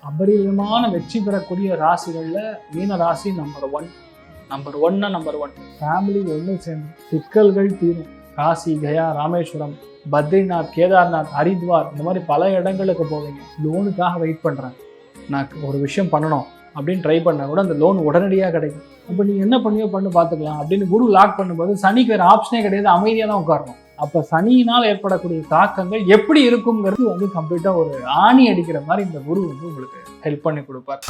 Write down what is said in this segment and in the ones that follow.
அபரிதமான வெற்றி பெறக்கூடிய ராசிகளில் மீன ராசி நம்பர் ஒன். ஃபேமிலி ஒன்று சேர்ந்து சிக்கல்கள் தீரும். காசி, கயா, ராமேஸ்வரம், பத்ரிநாத், கேதார்நாத், ஹரித்வார் இந்த மாதிரி பல இடங்களுக்கு போவீங்க. லோனுக்காக வெயிட் பண்ணுறேன், நான் ஒரு விஷயம் பண்ணணும் அப்படின்னு ட்ரை பண்ணால் கூட அந்த லோன் உடனடியாக கிடைக்கும். இப்போ நீ என்ன பண்ணு பார்த்துக்கலாம் அப்படின்னு குரு லாக் பண்ணும்போது சனிக்கு வேறு ஆப்ஷனே கிடையாது, அமைதியாக தான் உட்காரணும். அப்போ சனியினால் ஏற்படக்கூடிய தாக்கங்கள் எப்படி இருக்குங்கிறது கம்ப்ளீட்டாக ஒரு ஆணி அடிக்கிற மாதிரி இந்த குரு உங்களுக்கு ஹெல்ப் பண்ணி கொடுப்பார்.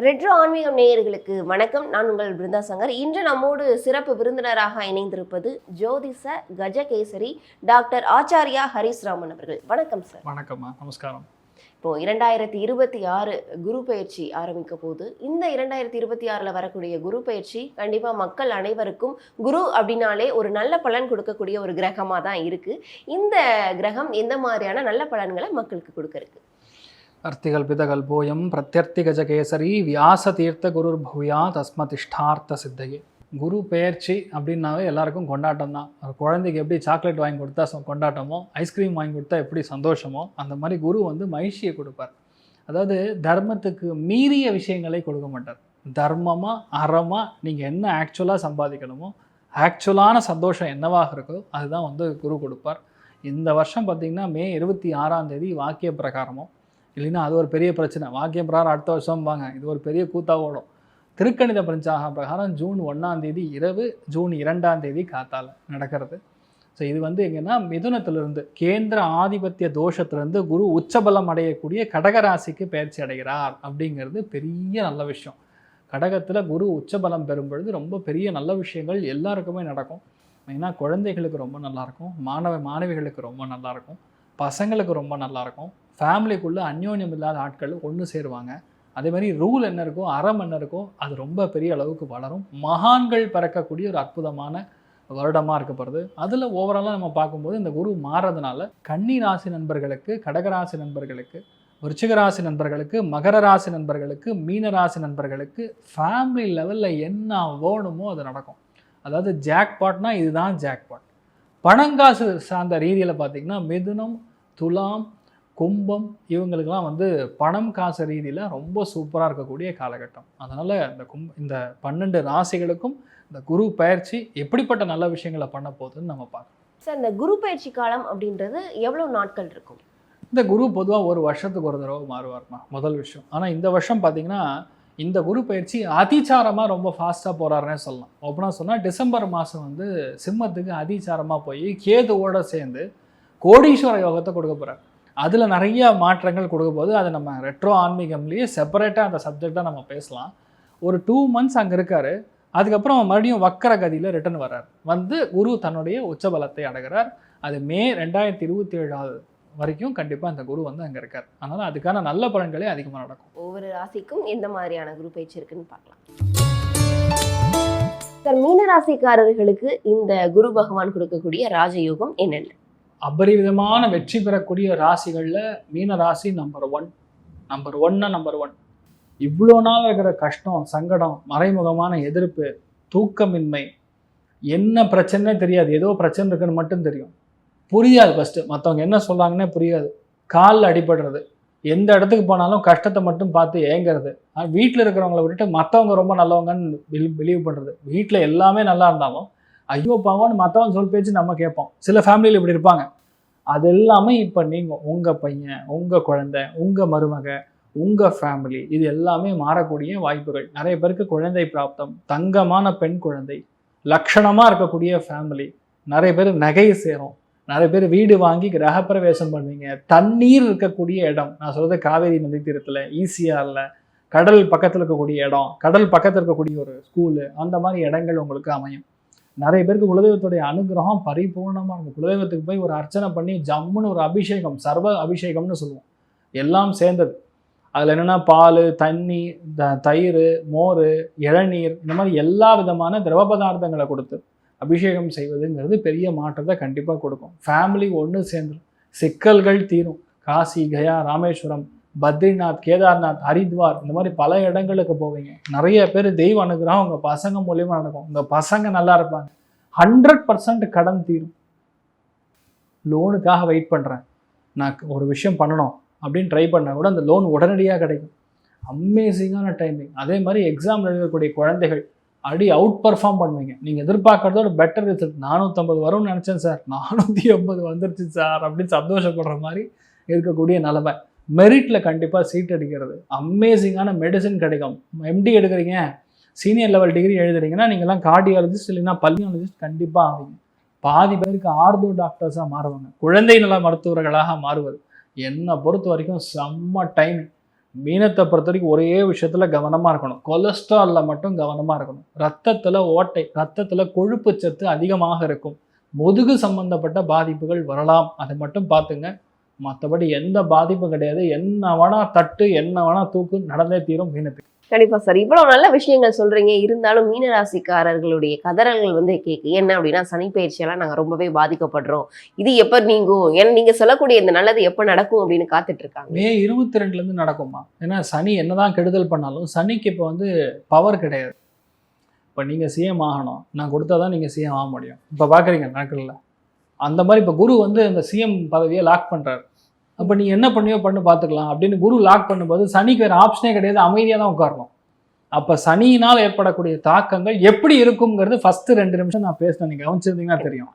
ரெட்ரோ ஆன்மீகம் நேயர்களுக்கு வணக்கம். நான் உங்கள் பிருந்தா சங்கர். இன்று நம்மோடு சிறப்பு விருந்தினராக இணைந்திருப்பது ஜோதிஷ கஜகேசரி டாக்டர் ஆச்சாரியா ஹரிஸ்ராமன் அவர்கள். வணக்கம் சார். வணக்கம்மா, நமஸ்காரம். இப்போ 2026 குரு பயிற்சி ஆரம்பிக்க போது, இந்த 2026 வரக்கூடிய குரு பயிற்சி கண்டிப்பா மக்கள் அனைவருக்கும் குரு அப்படின்னாலே ஒரு நல்ல பலன் கொடுக்கக்கூடிய ஒரு கிரகமா தான் இருக்கு. இந்த கிரகம் எந்த மாதிரியான நல்ல பலன்களை மக்களுக்கு கொடுக்க இருக்கு? அர்த்திகல்பிதகல்போயம் பிரத்யர்த்தி கஜகேசரி வியாச தீர்த்த குருர் பூயா தஸ்மதிஷ்டார்த்த சித்தையே. குரு பெயர்ச்சி அப்படின்னாவே எல்லாருக்கும் கொண்டாட்டம் தான். ஒரு குழந்தைக்கு எப்படி சாக்லேட் வாங்கி கொடுத்தா கொண்டாட்டமோ, ஐஸ்கிரீம் வாங்கி கொடுத்தா எப்படி சந்தோஷமோ, அந்த மாதிரி குரு மகிழ்ச்சியை கொடுப்பார். அதாவது தர்மத்துக்கு மீறிய விஷயங்களை கொடுக்க மாட்டார். தர்மமாக அறமாக நீங்கள் என்ன ஆக்சுவலாக சம்பாதிக்கணுமோ, ஆக்சுவலான சந்தோஷம் என்னவாக இருக்கோ அதுதான் குரு கொடுப்பார். இந்த வருஷம் பார்த்திங்கன்னா மே 26 வாக்கிய பிரகாரமோ, இல்லைன்னா அது ஒரு பெரிய பிரச்சனை. வாக்கிய பிரகாரம் அடுத்த வருஷம் வாங்க, இது ஒரு பெரிய கூத்தாக ஓடும். திருக்கணித பஞ்சாங்க பிரகாரம் ஜூன் 1 இரவு, ஜூன் 2 காத்தால் நடக்கிறது. ஸோ இது எங்கன்னா மிதுனத்திலிருந்து கேந்திர ஆதிபத்திய தோஷத்திலிருந்து குரு உச்சபலம் அடையக்கூடிய கடகராசிக்கு பயிற்சி அடைகிறார் அப்படிங்கிறது பெரிய நல்ல விஷயம். கடகத்தில் குரு உச்சபலம் பெறும் பொழுது ரொம்ப பெரிய நல்ல விஷயங்கள் எல்லாருக்குமே நடக்கும். மெயினாக குழந்தைகளுக்கு ரொம்ப நல்லாயிருக்கும், மாணவிகளுக்கு ரொம்ப நல்லாயிருக்கும், பசங்களுக்கு ரொம்ப நல்லாயிருக்கும், ஃபேமிலிக்குள்ளே அந்யோன்யம் இல்லாத ஆட்கள் ஒன்று சேருவாங்க. அதே மாதிரி ரூல் என்ன இருக்கோ, அறம் என்ன இருக்கோ, அது ரொம்ப பெரிய அளவுக்கு வளரும். மகான்கள் பிறக்கக்கூடிய ஒரு அற்புதமான வருடமாக இருக்கப்படுது. அதில் ஓவராலாக நம்ம பார்க்கும்போது இந்த குரு மாறுறதுனால கன்னி ராசி நண்பர்களுக்கு, கடகராசி நண்பர்களுக்கு, விருச்சிகராசி நண்பர்களுக்கு, மகர ராசி நண்பர்களுக்கு, மீன ராசி நண்பர்களுக்கு ஃபேமிலி லெவலில் என்ன வேணுமோ அது நடக்கும். அதாவது ஜாக்பாட்னா இதுதான் ஜாக்பாட். பணங்காசு சார்ந்த ரீதியில் பார்த்திங்கன்னா மிதுனம், துலாம், கும்பம் இவங்களுக்கெல்லாம் பணம் காசு ரீதியில் ரொம்ப சூப்பராக இருக்கக்கூடிய காலகட்டம். அதனால் இந்த 12 ராசிகளுக்கும் இந்த குரு பயிற்சி எப்படிப்பட்ட நல்ல விஷயங்களை பண்ண போகுதுன்னு நம்ம பார்க்கலாம். சார், இந்த குரு பயிற்சி காலம் அப்படின்றது எவ்வளோ நாட்கள் இருக்கும்? இந்த குரு பொதுவாக ஒரு வருஷத்துக்கு ஒரு தடவை மாறுவார்மா, முதல் விஷயம். ஆனால் இந்த வருஷம் பார்த்திங்கன்னா இந்த குரு பயிற்சி அதிச்சாரமாக ரொம்ப ஃபாஸ்ட்டாக போகிறாருன்னே சொல்லலாம். ஓப்பனாக சொன்னால் டிசம்பர் மாதம் சிம்மத்துக்கு அதிச்சாரமாக போய் கேதுவோடு சேர்ந்து கோடீஸ்வர யோகத்தை கொடுக்க போகிறார். அதில் நிறைய மாற்றங்கள் கொடுக்க போது அதை நம்ம ரெட்ரோ ஆன்மீகம்லேயே செப்பரேட்டாக அந்த சப்ஜெக்டாக நம்ம பேசலாம். ஒரு 2 months அங்கே இருக்கார். அதுக்கப்புறம் மறுபடியும் வக்கர கதியில் ரிட்டர்ன் வர்றார். குரு தன்னுடைய உச்சபலத்தை அடைகிறார். அது மே 2027 வரைக்கும் கண்டிப்பாக அந்த குரு அங்கே இருக்கார். அதனால் அதுக்கான நல்ல பலன்களே அதிகமாக நடக்கும். ஒவ்வொரு ராசிக்கும் எந்த மாதிரியான குரு பயிற்சி இருக்குன்னு பார்க்கலாம். சார், மீன ராசிக்காரர்களுக்கு இந்த குரு பகவான் கொடுக்கக்கூடிய ராஜயோகம் என்னென்ன? அபரிவிதமான வெற்றி பெறக்கூடிய ராசிகளில் மீன ராசி நம்பர் ஒன். இவ்வளோ நாள் இருக்கிற கஷ்டம், சங்கடம், மறைமுகமான எதிர்ப்பு, தூக்கமின்மை, என்ன பிரச்சனை தெரியாது, ஏதோ பிரச்சனை இருக்குன்னு மட்டும் தெரியும். புரியாது, ஃபஸ்ட்டு மற்றவங்க என்ன சொல்கிறாங்கன்னே புரியாது. காலில் அடிபடுறது, எந்த இடத்துக்கு போனாலும் கஷ்டத்தை மட்டும் பார்த்து ஏங்கிறது, வீட்டில் இருக்கிறவங்கள விட்டுட்டு மற்றவங்க ரொம்ப நல்லவங்கன்னு பிலீவ் பண்ணுறது. வீட்டில் எல்லாமே நல்லா இருந்தாலும் ஐயோ பாவம்னு மற்றவன் சொல் பேச்சு நம்ம கேட்போம். சில ஃபேமிலியில் இப்படி இருப்பாங்க. அது எல்லாமே இப்போ நீங்கள், உங்கள் பையன், உங்கள் குழந்தை, உங்கள் மருமக, உங்கள் ஃபேமிலி, இது எல்லாமே மாறக்கூடிய வாய்ப்புகள். நிறைய பேருக்கு குழந்தை பிராப்தம், தங்கமான பெண் குழந்தை, லட்சணமாக இருக்கக்கூடிய ஃபேமிலி, நிறைய பேர் நகை சேரும், நிறைய பேர் வீடு வாங்கி கிரகப்பிரவேசம் பண்ணுவீங்க. தண்ணீர் இருக்கக்கூடிய இடம், நான் சொல்கிறது காவேரி நதி தீரத்தில், ஈசிஆரில், கடல் பக்கத்தில் இருக்கக்கூடிய இடம், கடல் பக்கத்தில் இருக்கக்கூடிய ஒரு ஸ்கூலு, அந்த மாதிரி இடங்கள் உங்களுக்கு அமையும். நிறைய பேருக்கு குலதெய்வத்துடைய அனுகிரகம் பரிபூர்ணமாக இருக்கும். குலதெய்வத்துக்கு போய் ஒரு அர்ச்சனை பண்ணி ஜம்முன்னு ஒரு அபிஷேகம், சர்வ அபிஷேகம்னு சொல்லுவோம், எல்லாம் சேர்ந்தது. அதில் என்னென்னா பால், தண்ணி, தயிர், மோர், இளநீர், இந்த மாதிரி எல்லா விதமான திரவ பதார்த்தங்களை கொடுத்து அபிஷேகம் செய்வதுங்கிறது பெரிய மாற்றத்தை கண்டிப்பாக கொடுக்கும். ஃபேமிலி ஒன்று சேர்ந்துடும், சிக்கல்கள் தீரும். காசி, கயா, ராமேஸ்வரம், பத்ரிநாத், கேதார்நாத், ஹரித்வார் இந்த மாதிரி பல இடங்களுக்கு போவீங்க. நிறைய பேர் தெய்வ அனுகிரகம் உங்கள் பசங்க மூலியமாக நடக்கும். உங்கள் பசங்க நல்லா இருப்பாங்க. 100% கடன் தீரும். லோனுக்காக வெயிட் பண்ணுறேன், நான் ஒரு விஷயம் பண்ணணும் அப்படின்னு ட்ரை பண்ணால் கூட அந்த லோன் உடனடியாக கிடைக்கும். அமேசிங்கான டைமிங். அதே மாதிரி எக்ஸாம் எழுதக்கூடிய குழந்தைகள் அவுட் பர்ஃபார்ம் பண்ணுவீங்க. நீங்கள் எதிர்பார்க்கறதோட பெட்டர் ரிசல்ட். 450 வரும்னு நினச்சேன் சார், 480 வந்துருச்சு சார் அப்படின்னு சந்தோஷப்படுற மாதிரி இருக்கக்கூடிய நிலைமை. மெரிட்டில் கண்டிப்பாக சீட் அடிக்கிறது, அமேசிங்கான மெடிசன் கிடைக்கும். எம்டி எடுக்கிறீங்க, சீனியர் லெவல் டிகிரி எழுதுறீங்கன்னா நீங்கள்லாம் கார்டியாலஜிஸ்ட் இல்லைன்னா பல்மியாலஜிஸ்ட் கண்டிப்பாக ஆவீங்க. பாதி பேருக்கு ஆர்தோ டாக்டர்ஸாக மாறுவாங்க, குழந்தை நல மருத்துவர்களாக மாறுவது. என்னை பொறுத்த வரைக்கும் செம்ம டைமிங். மீனத்தை பொறுத்த வரைக்கும் ஒரே விஷயத்தில் கவனமாக இருக்கணும். கொலஸ்ட்ராலில் மட்டும் கவனமாக இருக்கணும். ரத்தத்தில் ஓட்டை, ரத்தத்தில் கொழுப்பு சத்து அதிகமாக இருக்கும். முதுகு சம்பந்தப்பட்ட பாதிப்புகள் வரலாம், அதை மட்டும் பார்த்துங்க. மற்றபடி எந்த பாதிப்பும் கிடையாது. என்ன வேணா தட்டு, என்ன வேணா தூக்கு, நடந்தே தீரும் மீனத்துக்கு. கண்டிப்பா சார், இவ்வளவு நல்ல விஷயங்கள் சொல்றீங்க. இருந்தாலும் மீனராசிக்காரர்களுடைய கதறல்கள் கேக்கு என்ன அப்படின்னா, சனி பயிற்சியெல்லாம் நாங்க ரொம்பவே பாதிக்கப்படுறோம், இது எப்ப நீங்கும், ஏன்னா நீங்க சொல்லக்கூடிய இந்த நல்லது எப்ப நடக்கும் அப்படின்னு காத்துட்டு இருக்காங்க. மே 22 நடக்குமா? ஏன்னா சனி என்னதான் கெடுதல் பண்ணாலும் சனிக்கு இப்போ பவர் கிடையாது. இப்போ நீங்கள் சிஎம் ஆகணும், நான் கொடுத்தா தான் நீங்கள் சிஎம் ஆக முடியும். இப்போ பார்க்குறீங்க நடக்கல. அந்த மாதிரி இப்போ குரு அந்த சிஎம் பதவியை லாக் பண்ணுறாரு. அப்போ நீ என்ன பண்ணியோ பண்ணு பார்த்துக்கலாம் அப்படின்னு குரு லாக் பண்ணும்போது சனிக்கு வேறு ஆப்ஷனே கிடையாது, அமைதியாக தான் உட்காரணும். அப்போ சனியினால் ஏற்படக்கூடிய தாக்கங்கள் எப்படி இருக்குங்கிறது ஃபஸ்ட்டு 2 நிமிஷம் நான் பேசினேன், நீங்கள் கவனிச்சிருந்தீங்கன்னா தெரியும்.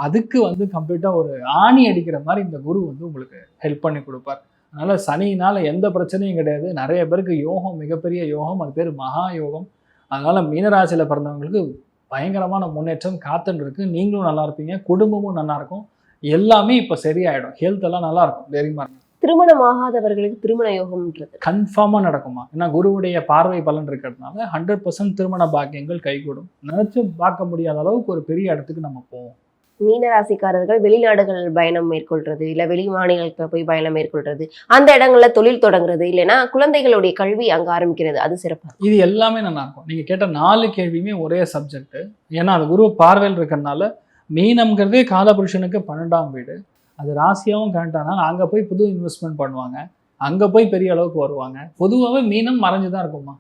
அதுக்கு கம்ப்ளீட்டாக ஒரு ஆணி அடிக்கிற மாதிரி இந்த குரு உங்களுக்கு ஹெல்ப் பண்ணி கொடுப்பார். அதனால் சனியினால் எந்த பிரச்சனையும் கிடையாது. நிறைய பேருக்கு யோகம், மிகப்பெரிய யோகம், அது பேர் மகா யோகம். அதனால் மீனராசியில் பிறந்தவங்களுக்கு பயங்கரமான முன்னேற்றம் காத்துன்னு இருக்கு. நீங்களும் நல்லா இருப்பீங்க, குடும்பமும் நல்லா இருக்கும், எல்லாமே இப்போ சரியாயிடும். ஹெல்த் எல்லாம் நல்லா இருக்கும். தைரியமா இருக்கும். திருமணம் ஆகாதவர்களுக்கு திருமண யோகம்ன்றது கன்ஃபார்மாக நடக்குமா? ஏன்னா குருவுடைய பார்வை பலன் இருக்கிறதுனால 100% திருமண பாக்கியங்கள் கைகூடும். நினைச்சு பார்க்க முடியாத அளவுக்கு ஒரு பெரிய இடத்துக்கு நம்ம போவோம். மீனராசிக்காரர்கள் வெளிநாடுகள் பயணம் மேற்கொள்றது, இல்லை வெளி மாநிலத்தில் போய் பயணம் மேற்கொள்றது, அந்த இடங்கள்ல தொழில் தொடங்குறது, இல்லைன்னா குழந்தைகளுடைய கல்வி அங்கே ஆரம்பிக்கிறது, அது சிறப்பாக. இது எல்லாமே நல்லா இருக்கும். நீங்கள் கேட்ட 4 கேள்வியுமே ஒரே சப்ஜெக்ட். ஏன்னா அது குரு பார்வையில் இருக்கிறதுனால. மீனம்ங்கிறதே காலபுருஷனுக்கு 12ஆம் வீடு. அது ராசியாகவும் கரெக்டானால அங்கே போய் புது இன்வெஸ்ட்மெண்ட் பண்ணுவாங்க, அங்கே போய் பெரிய அளவுக்கு வருவாங்க. பொதுவாகவே மீனம் மறைஞ்சு தான் இருக்குமா.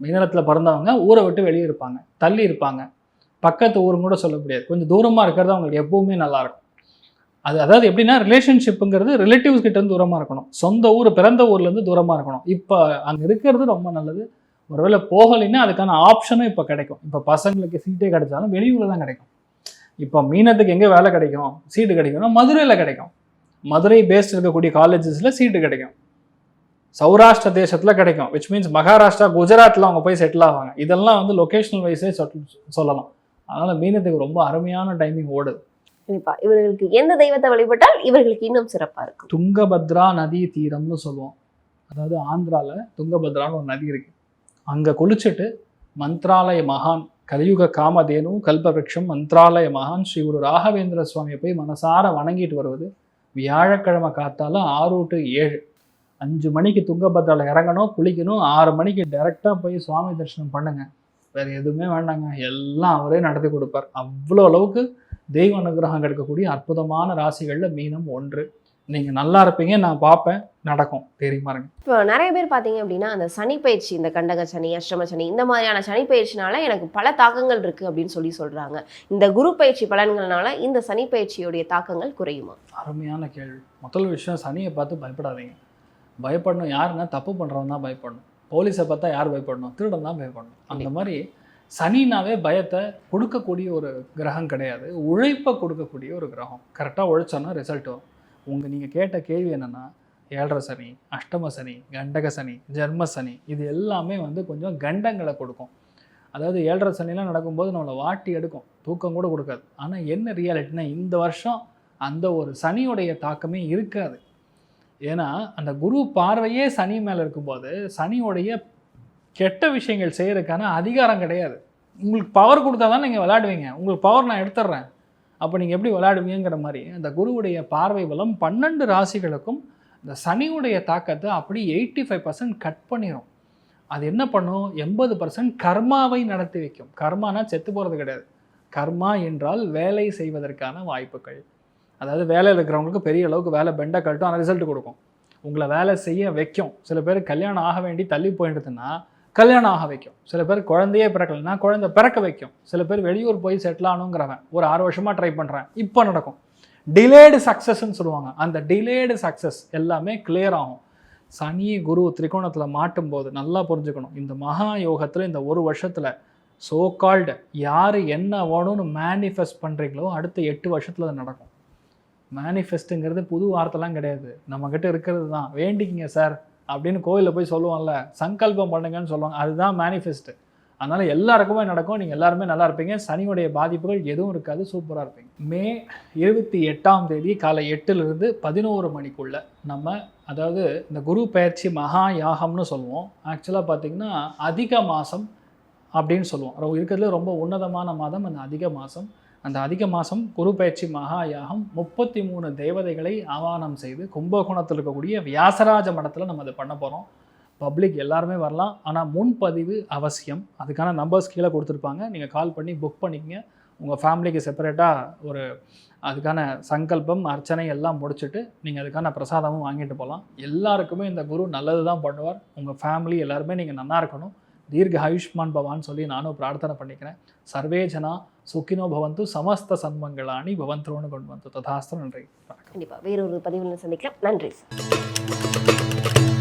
மீனத்தில் பிறந்தவங்க ஊரை விட்டு வெளியே இருப்பாங்க, தள்ளி இருப்பாங்க. பக்கத்து ஊரும் கூட சொல்ல முடியாது, கொஞ்சம் தூரமாக இருக்கிறது அவங்களுக்கு எப்பவுமே நல்லாயிருக்கும். அதாவது எப்படின்னா, ரிலேஷன்ஷிப்புங்கிறது ரிலேட்டிவ்ஸ் கிட்டேருந்து தூரமாக இருக்கணும், சொந்த ஊர் பிறந்த ஊர்லேருந்து தூரமாக இருக்கணும். இப்போ அங்கே இருக்கிறது ரொம்ப நல்லது. ஒருவேளை போகலைன்னா அதுக்கான ஆப்ஷனும் இப்போ கிடைக்கும். இப்போ பசங்களுக்கு சீட்டே கிடைச்சாலும் வெளியூரில் தான் கிடைக்கும். இப்போ மீனத்துக்கு எங்கே வேலை கிடைக்கும், சீட்டு கிடைக்கும்னா மதுரையில் கிடைக்கும். மதுரை பேஸ்ட் இருக்கக்கூடிய காலேஜஸில் சீட்டு கிடைக்கும். சௌராஷ்டிர தேசத்தில் கிடைக்கும், விச் மீன்ஸ் மகாராஷ்டிரா, குஜராத்தில் அவங்க போய் செட்டில் ஆவாங்க. இதெல்லாம் லொக்கேஷனல் வைஸே சொல்லலாம். அதனால் மீனத்துக்கு ரொம்ப அருமையான டைமிங் ஓடுது. கண்டிப்பா. இவர்களுக்கு எந்த தெய்வத்தை வழிபட்டால் இவர்களுக்கு இன்னும் சிறப்பாக இருக்கும்? துங்கபத்ரா நதி தீரம்னு சொல்லுவோம். அதாவது ஆந்திராவில் துங்கபத்ரான்னு ஒரு நதி இருக்குது. அங்கே குளிச்சுட்டு மந்த்ராலய மகான், கலியுக காமதேனு கல்பவருஷம் மந்த்ராலய மகான் ஸ்ரீ குரு ராகவேந்திர சுவாமியை போய் மனசார வணங்கிட்டு வருவது. வியாழக்கிழமை காத்தால 6 to 7, 5 மணிக்கு துங்கபத்ராவில் இறங்கணும், குளிக்கணும். 6 மணிக்கு டைரெக்டாக போய் சுவாமி தரிசனம் பண்ணுங்க. வேறு எதுவுமே வேண்டாங்க, எல்லாம் அவரே நடத்தி கொடுப்பார். அவ்வளோ அளவுக்கு தெய்வ அனுகிரகம் கிடைக்கக்கூடிய அற்புதமான ராசிகளில் மீனம் ஒன்று. நீங்கள் நல்லா இருப்பீங்க, நான் பார்ப்பேன், நடக்கும், தெரியுமா இருங்க. இப்போ நிறைய பேர் பார்த்தீங்க அப்படின்னா, அந்த சனி பயிற்சி, இந்த கண்டக சனி, அஷ்டம சனி, இந்த மாதிரியான சனி பயிற்சினால எனக்கு பல தாக்கங்கள் இருக்குது அப்படின்னு சொல்கிறாங்க. இந்த குரு பயிற்சி பலன்கள்னால இந்த சனி பயிற்சியோடைய தாக்கங்கள் குறையுமா? அருமையான கேள்வி. முதல் விஷயம், சனியை பார்த்து பயப்படாதீங்க. பயப்படணும் யாருன்னா, தப்பு பண்ணுறவன் தான் பயப்படணும். போலீஸை பார்த்தா யார் பயப்படணும்? திருடன் தான் பயப்படணும். அந்த மாதிரி சனினாவே பயத்தை கொடுக்கக்கூடிய ஒரு கிரகம் கிடையாது, உழைப்பை கொடுக்கக்கூடிய ஒரு கிரகம். கரெக்டாக உழைச்சோன்னா ரிசல்ட் வரும். நீங்கள் கேட்ட கேள்வி என்னென்னா, 7.5 சனி, அஷ்டம சனி, கண்டக சனி, ஜென்ம சனி, இது எல்லாமே கொஞ்சம் கண்டங்களை கொடுக்கும். அதாவது 7.5 சனிலாம் நடக்கும்போது நம்மளை வாட்டி எடுக்கும், தூக்கம் கூட கொடுக்காது. ஆனால் என்ன ரியாலிட்டினா, இந்த வருஷம் அந்த ஒரு சனியோடைய தாக்கமே இருக்காது. ஏன்னா அந்த குரு பார்வையே சனி மேலே இருக்கும்போது சனியோடைய கெட்ட விஷயங்கள் செய்கிறதுக்கான அதிகாரம் கிடையாது. உங்களுக்கு பவர் கொடுத்தா தான் நீங்கள் விளையாடுவீங்க. உங்களுக்கு பவர் நான் எடுத்துடுறேன், அப்போ நீங்கள் எப்படி விளையாடுவீங்கிற மாதிரி அந்த குருவுடைய பார்வை பலம் 12 ராசிகளுக்கும் இந்த சனியுடைய தாக்கத்தை அப்படி 85% கட் பண்ணிடும். அது என்ன பண்ணும்? 80% கர்மாவை நடத்தி வைக்கும். கர்மானா செத்து போகிறது கிடையாது. கர்மா என்றால் வேலை செய்வதற்கான வாய்ப்புகள். அதாவது வேலையில் இருக்கிறவங்களுக்கு பெரிய அளவுக்கு வேலை பெண்டை கட்டும், ஆனால் ரிசல்ட் கொடுக்கும். உங்களை வேலை செய்ய வைக்கும். சில பேர் கல்யாணம் ஆக வேண்டி தள்ளி போயிடுதுன்னா கல்யாணம் ஆக வைக்கும். சில பேர் குழந்தையே பிறக்கலைன்னா குழந்தை பிறக்க வைக்கும். சில பேர் வெளியூர் போய் செட்டில் ஆகணுங்கிறவன் ஒரு 6 வருஷமாக ட்ரை பண்ணுறேன், இப்போ நடக்கும். டிலேடு சக்ஸஸ்ன்னு சொல்லுவாங்க. அந்த டிலேடு சக்ஸஸ் எல்லாமே கிளியர் ஆகும். சனி குரு திரிகோணத்தில் மாட்டும் போது நல்லா புரிஞ்சுக்கணும், இந்த மகா யோகத்தில் இந்த ஒரு வருஷத்தில் சோ கால்டு யார் என்ன வேணும்னு மேனிஃபெஸ்ட் பண்ணுறீங்களோ அடுத்த 8 வருஷத்தில் அது நடக்கும். மேனிஃபெஸ்ட்டுங்கிறது புது வார்த்தைலாம் கிடையாது, நம்மக்கிட்ட இருக்கிறது தான். வேண்டிக்கிங்க சார் அப்படின்னு கோயிலில் போய் சொல்லுவோம்ல, சங்கல்பம் பண்ணுங்கன்னு சொல்லுவாங்க, அதுதான் மேனிஃபெஸ்ட்டு. அதனால் எல்லாருக்குமே நடக்கும், நீங்கள் எல்லாருமே நல்லா இருப்பீங்க, சனியுடைய பாதிப்புகள் எதுவும் இருக்காது, சூப்பராக இருப்பீங்க. மே 28ஆம் தேதி காலை 8லிருந்து 11 மணிக்குள்ளே நம்ம, அதாவது இந்த குரு பெயர்ச்சி மகா யாகம்னு சொல்லுவோம். ஆக்சுவலாக பார்த்திங்கன்னா அதிக மாதம் அப்படின்னு சொல்லுவோம், இருக்கிறதுல ரொம்ப உன்னதமான மாதம் அந்த அதிக மாதம். அந்த அதிக மாதம் குரு பெயர்ச்சி மகா யாகம் 33 தேவதைகளை ஆவானம் செய்து கும்பகோணத்தில் இருக்கக்கூடிய வியாசராஜ மடத்தில் நம்ம அதை பண்ண போகிறோம். பப்ளிக் எல்லாருமே வரலாம், ஆனால் முன்பதிவு அவசியம். அதுக்கான நம்பர்ஸ் கீழே கொடுத்துருப்பாங்க, நீங்கள் கால் பண்ணி புக் பண்ணிக்கங்க. உங்கள் ஃபேமிலிக்கு செப்பரேட்டாக ஒரு அதுக்கான சங்கல்பம் அர்ச்சனை எல்லாம் முடிச்சுட்டு நீங்கள் அதுக்கான பிரசாதமும் வாங்கிட்டு போகலாம். எல்லாருக்குமே இந்த குரு நல்லது தான் பண்ணுவார். உங்கள் ஃபேமிலி எல்லாருமே நீங்கள் நல்லா இருக்கணும், தீர்க்க ஆயுஷ்மான் பவான்னு சொல்லி நானும் பிரார்த்தனை பண்ணிக்கிறேன். சர்வே ஜனா சுக்கினோ பவந்து, சமஸ்த சன்மங்களானி பவந்தோன்னு கொண்டு வந்து ததாஸ்து. நன்றி. கண்டிப்பாக வேறொரு பதிவில் சந்திக்கலாம். நன்றி சார்.